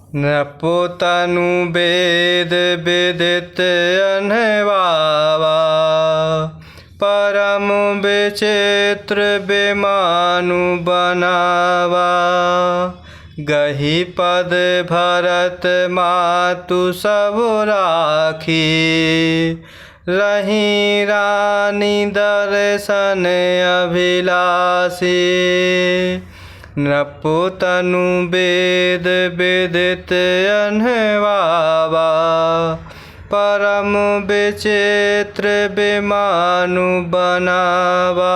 नृपोतनु वेद विदित अनवावा, परम विचित्र विमानु बनावा। गही पद भरत मातु सब राखी, रही रानी दर्शन अभिलाषी। नृपोतनु वेद विदित अनवावा, परम विचित्र विमानु बनावा।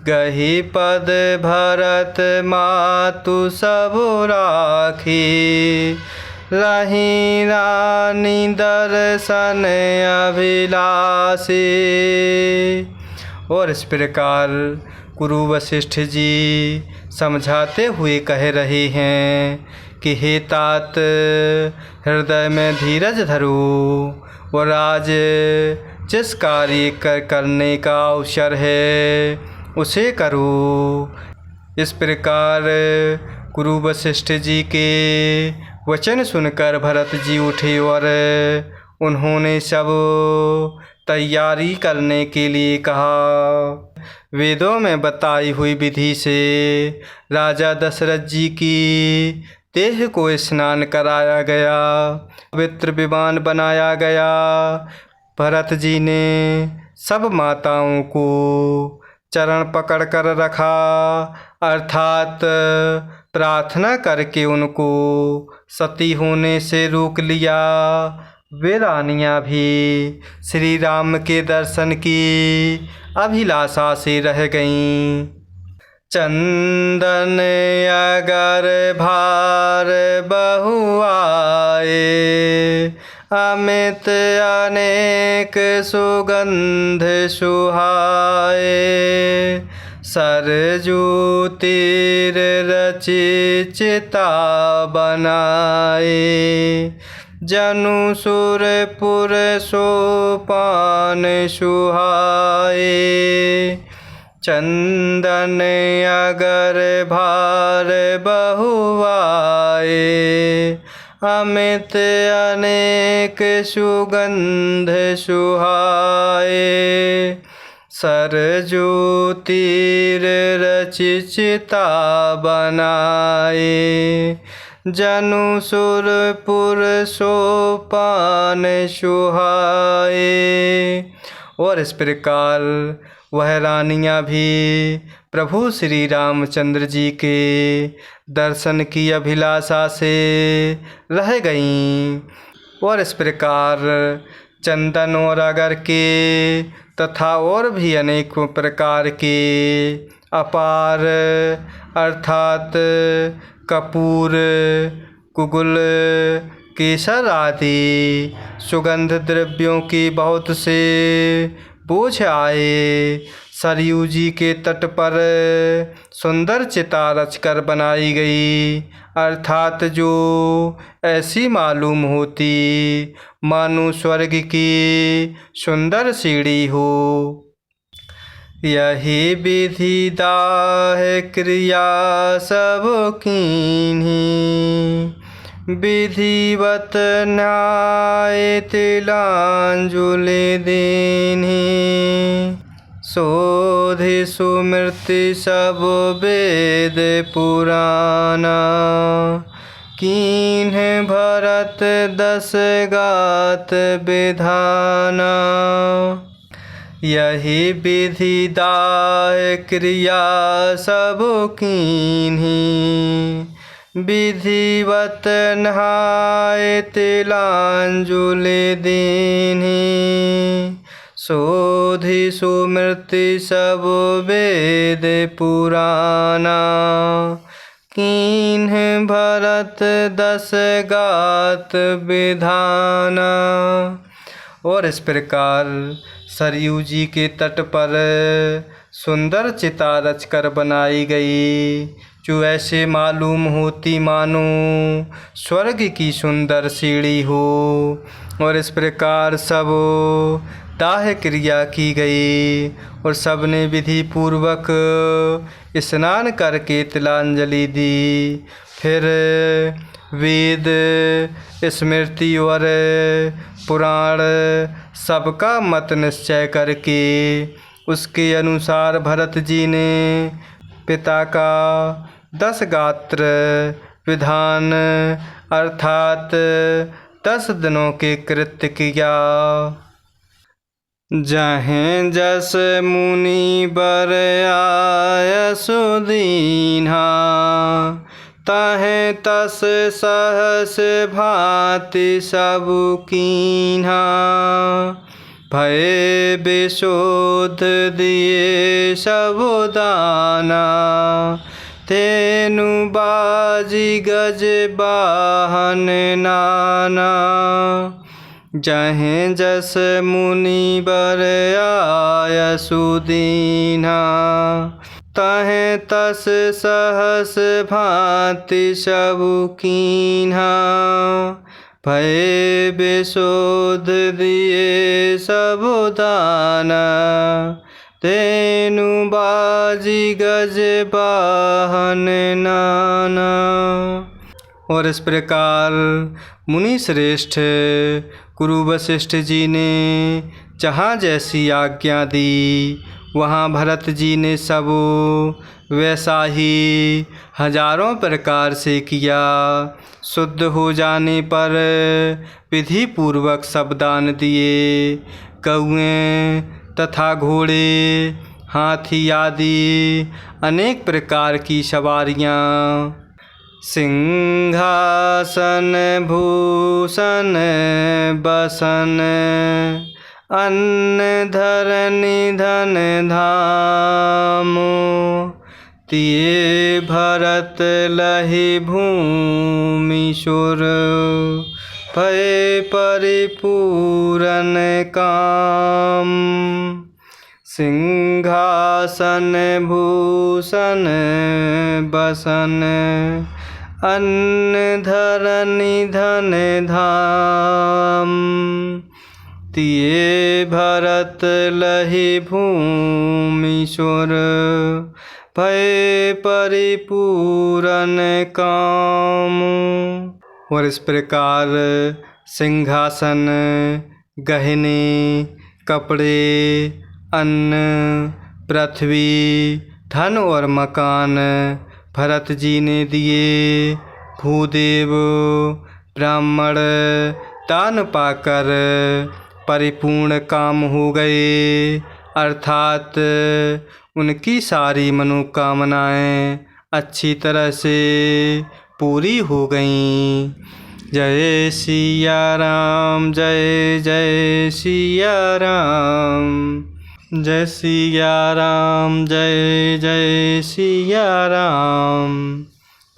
गही पद भरत मातु सब राखी, रही रानी दर्शन अभिलाषी। और इस प्रकार गुरु वशिष्ठ जी समझाते हुए कह रहे हैं कि हे तात, हृदय में धीरज धरो और आज जिस कार्य करने का अवसर है उसे करो। इस प्रकार गुरु वशिष्ठ जी के वचन सुनकर भरत जी उठे और उन्होंने सब तैयारी करने के लिए कहा। वेदों में बताई हुई विधि से राजा दशरथ जी की देह को स्नान कराया गया, पवित्र विमान बनाया गया। भरत जी ने सब माताओं को चरण पकड़ कर रखा, अर्थात प्रार्थना करके उनको सती होने से रोक लिया। वे रानियाँ भी श्री राम के दर्शन की अभिलाषा से रह गईं। चंदन अगर भार बहु आए, अमित अनेक सुगंध सुहाए। सरजू तीर रचि चिता बनाए, जनु सुरपुर सोपान सुहाए। चंदन अगर भार बहु आए, अमित अनेक सुगंध सुहाए। सरजू तीर रचि चिता बनाए, जनु सुरपुर सोपान सुहाए। और इस प्रकार वह रानियाँ भी प्रभु श्री रामचंद्र जी के दर्शन की अभिलाषा से रह गईं। और इस प्रकार चंदन और अगर के तथा और भी अनेकों प्रकार के अपार अर्थात कपूर, गुगुल, केसर आदि सुगंध द्रव्यों की बहुत से बोझ आए। सरयू जी के तट पर सुंदर चिता रचकर बनाई गई, अर्थात जो ऐसी मालूम होती मानो स्वर्ग की सुंदर सीढ़ी हो। यही विधि दाह क्रिया सब कीन्ही, विधिवत न्याय तिलांजलि दीन्ही। शोधि सुमृति सब वेद पुराना, कीन्ह भरत दस गात विधाना। यही विधि दाह क्रिया सब कीन्ही, विधिवत नहाय तिलांजलि दीन्ही। शोधि सुमृति सब वेद पुराना, कीन्ह भरत दस गात विधाना। और इस प्रकार सरयू जी के तट पर सुंदर चिता रचकर बनाई गई, जो ऐसे मालूम होती मानो स्वर्ग की सुंदर सीढ़ी हो। और इस प्रकार सब दाह क्रिया की गई और सबने विधि पूर्वक स्नान करके तिलांजलि दी। फिर वेद स्मृति और पुराण सबका मत निश्चय करके उसके अनुसार भरत जी ने पिता का 10 गात्र विधान अर्थात 10 दिनों के कृत्य किया। जहें जस मुनि बर आयसु दीन्हा तहें तस सहस भांति सब कीन्हा। भय विशोध दिए सब दाना तेनु बाजी गज बाहन नाना। जहें जस मुनि बर आयसु दीन्हा तहें तस सहस भांति सब कीन्हा। भय विशोध दिए सब दाना तेनु बाजी गज बाहन नाना। और इस प्रकार मुनि श्रेष्ठ गुरु वशिष्ठ जी ने जहाँ जैसी आज्ञा दी वहाँ भरत जी ने सब वैसा ही हजारों प्रकार से किया। शुद्ध हो जाने पर विधि पूर्वक सब दान दिए। गौएं तथा घोड़े हाथी आदि अनेक प्रकार की सवारियाँ सिंहासन भूषण बसन अन्न धरनि धन धाम। तिये भरत लहि भूमि सुर भय परिपूरन काम। सिंहासन भूषण बसन अन्न धरनि धन धाम। तिये भरत लहि भूमि सुर भय परिपूरन काम। और इस प्रकार सिंहासन गहने कपड़े अन्न पृथ्वी धन और मकान भरत जी ने दिए। भूदेव ब्राह्मण दान पाकर परिपूर्ण काम हो गए अर्थात उनकी सारी मनोकामनाएं अच्छी तरह से पूरी हो गईं। जय सिया राम जय जय सिया राम। जय सिया राम जय जय सिया राम।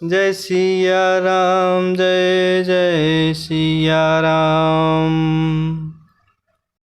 जय सिया राम जय जय सिया राम।